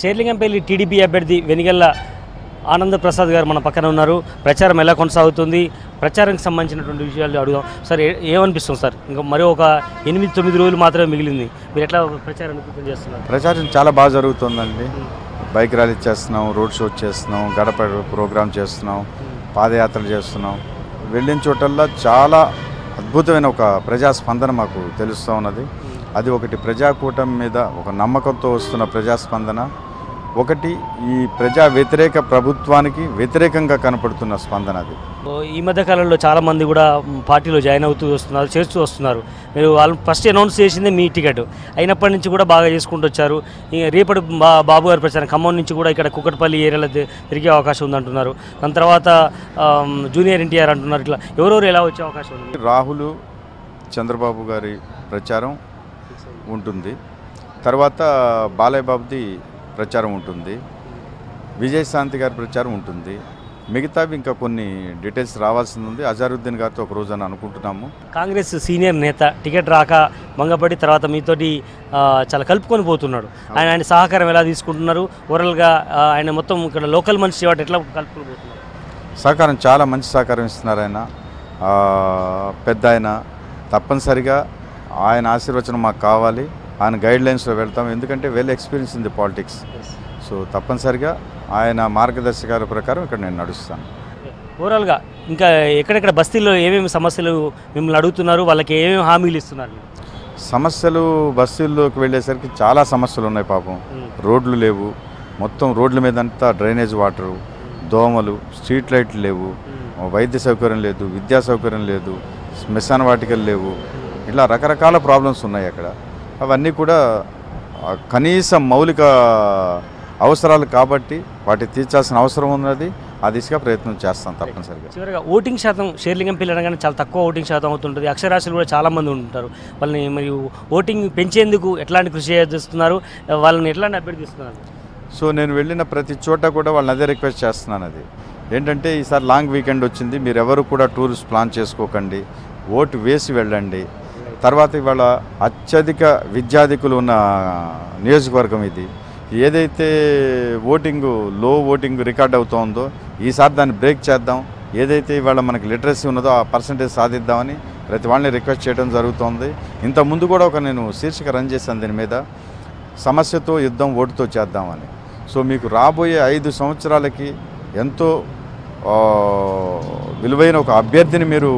Serilingampally TDP అభ్యర్థి వెనిగళ్ల ఆనంద ప్రసాద్ గారు మన పక్కన ఉన్నారు. ప్రచారం ఎలా కొనసాగుతుంది, ప్రచారానికి సంబంధించినటువంటి విషయాలు అడుగుదాం. సార్ ఏమనిపిస్తుంది సార్? ఇంకా మరో ఒక 8-9 రోజులు మాత్రమే మిగిలింది. మీరు ఎట్లా ప్రచారాన్ని చేస్తున్నారు? ప్రచారం చాలా బాగా జరుగుతుందండి. బైక్ ర్యాలీ చేస్తున్నాం, రోడ్ షో చేస్తున్నాం, గడప ప్రోగ్రాం చేస్తున్నాం, పాదయాత్రలు చేస్తున్నాం. వెళ్ళిన చోటల్లా చాలా అద్భుతమైన ఒక ప్రజాస్పందన మాకు తెలుస్తూ ఉన్నది. అది ఒకటి ప్రజాకూటమి మీద ఒక నమ్మకంతో వస్తున్న ప్రజాస్పందన, ఒకటి ఈ ప్రజా వ్యతిరేక ప్రభుత్వానికి వ్యతిరేకంగా కనపడుతున్న స్పందన. అది ఈ మధ్య కాలంలో చాలామంది కూడా పార్టీలో జాయిన్ అవుతూ వస్తున్నారు, చేస్తూ వస్తున్నారు. మీరు వాళ్ళు ఫస్ట్ అనౌన్స్ చేసిందే మీ టికెట్ అయినప్పటి నుంచి కూడా బాగా చేసుకుంటూ వచ్చారు. రేపటి బాబు గారి ప్రచారం ఖమ్మం నుంచి కూడా ఇక్కడ కుకట్పల్లి ఏరియాలో తిరిగే అవకాశం ఉందంటున్నారు. దాని తర్వాత జూనియర్ ఎన్టీఆర్ అంటున్నారు. ఇట్లా ఎవరెవరు ఎలా వచ్చే అవకాశం ఉంది? రాహుల్ చంద్రబాబు గారి ప్రచారం ఉంటుంది, తర్వాత బాలయ్య బాబుది ప్రచారం ఉంటుంది, విజయశాంతి గారి ప్రచారం ఉంటుంది. మిగతావి ఇంకా కొన్ని డీటెయిల్స్ రావాల్సింది ఉంది. అజారుద్దీన్ గారితో ఒక రోజు అని అనుకుంటున్నాము. కాంగ్రెస్ సీనియర్ నేత టికెట్ రాక మంగపడి తర్వాత మీతోటి చాలా కలుపుకొని పోతున్నాడు. ఆయన సహకారం ఎలా తీసుకుంటున్నారు? ఓవరాల్గా ఆయన మొత్తం ఇక్కడ లోకల్ మనిషి వాటి ఎట్లా కలుపుకొని పోతున్నారు? సహకారం చాలా మంచి సహకారం ఇస్తున్నారు. ఆయన పెద్ద ఆయన, తప్పనిసరిగా ఆయన ఆశీర్వచనం మాకు కావాలి. ఆయన గైడ్లైన్స్లో వెళ్తాం, ఎందుకంటే well experience in the politics. So తప్పనిసరిగా ఆయన మార్గదర్శకాల ప్రకారం ఇక్కడ నేను నడుస్తాను. ఓవరాల్గా ఇంకా ఎక్కడెక్కడ బస్తీల్లో ఏమేమి సమస్యలు మిమ్మల్ని అడుగుతున్నారు, వాళ్ళకి ఏమేమి హామీలు ఇస్తున్నారు? సమస్యలు బస్తీల్లోకి వెళ్ళేసరికి చాలా సమస్యలు ఉన్నాయి. పాపం రోడ్లు లేవు, మొత్తం రోడ్ల మీద అంతా డ్రైనేజ్ వాటరు, దోమలు, స్ట్రీట్ లైట్లు లేవు, వైద్య సౌకర్యం లేదు, విద్యా సౌకర్యం లేదు, శ్మశాన వాటికలు లేవు. ఇలా రకరకాల ప్రాబ్లమ్స్ ఉన్నాయి అక్కడ. అవన్నీ కూడా కనీస మౌలిక అవసరాలు కాబట్టి వాటి తీర్చాల్సిన అవసరం ఉన్నది. ఆ దిశగా ప్రయత్నం చేస్తాం తప్పనిసరిగా. చివరిగా ఓటింగ్ శాతం షేర్లింగంపల్లి అనగానే చాలా తక్కువ ఓటింగ్ శాతం అవుతుంటుంది. అక్షరాస్యులు కూడా చాలామంది ఉంటారు. వాళ్ళని మరియు ఓటింగ్ పెంచేందుకు ఎట్లాంటి కృషి చేస్తున్నారు, వాళ్ళని ఎట్లాంటి అభ్యర్థిస్తున్నారు? సో నేను వెళ్ళిన ప్రతి చోట కూడా వాళ్ళని అదే రిక్వెస్ట్ చేస్తున్నాను. అది ఏంటంటే ఈసారి లాంగ్ వీకెండ్ వచ్చింది, మీరు ఎవరు కూడా టూర్స్ ప్లాన్ చేసుకోకండి, ఓటు వేసి వెళ్ళండి. తర్వాత ఇవాళ అత్యధిక విద్యాధికులు ఉన్న నియోజకవర్గం ఇది. ఏదైతే లో ఓటింగ్ రికార్డ్ అవుతుందో ఈసారి దాన్ని బ్రేక్ చేద్దాం. ఏదైతే ఇవాళ మనకి లిటరసీ ఉన్నదో ఆ పర్సంటేజ్ సాధిద్దామని ప్రతి వాళ్ళని రిక్వెస్ట్ చేయడం జరుగుతుంది. ఇంతకుముందు కూడా నేను శీర్షిక రన్ చేశాను దీని మీద, సమస్యతో యుద్ధం ఓటుతో చేద్దామని. సో మీకు రాబోయే 5 సంవత్సరాలకి ఎంతో విలువైన ఒక అభ్యర్థిని మీరు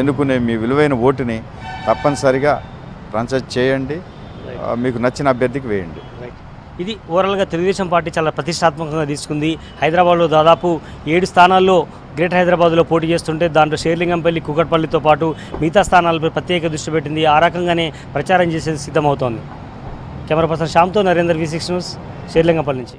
ఎన్నుకునే మీ విలువైన ఓటుని తప్పనిసరిగా పంచాయత్ చేయండి, మీకు నచ్చిన అభ్యర్థికి వేయండి. ఇది ఓవరాల్గా తెలుగుదేశం పార్టీ చాలా ప్రతిష్టాత్మకంగా తీసుకుంది. హైదరాబాద్లో దాదాపు 7 స్థానాల్లో గ్రేటర్ హైదరాబాద్లో పోటీ చేస్తుంటే దాంట్లో షేర్లింగంపల్లి, కూకట్పల్లితో పాటు మిగతా స్థానాలపై ప్రత్యేక దృష్టి పెట్టింది. ఆ రకంగానే ప్రచారం చేసేది సిద్ధమవుతోంది. కెమెరా పర్సన్ శ్యామ్తో నరేందర్, V6 న్యూస్, షేర్లింగంపల్లి నుంచి.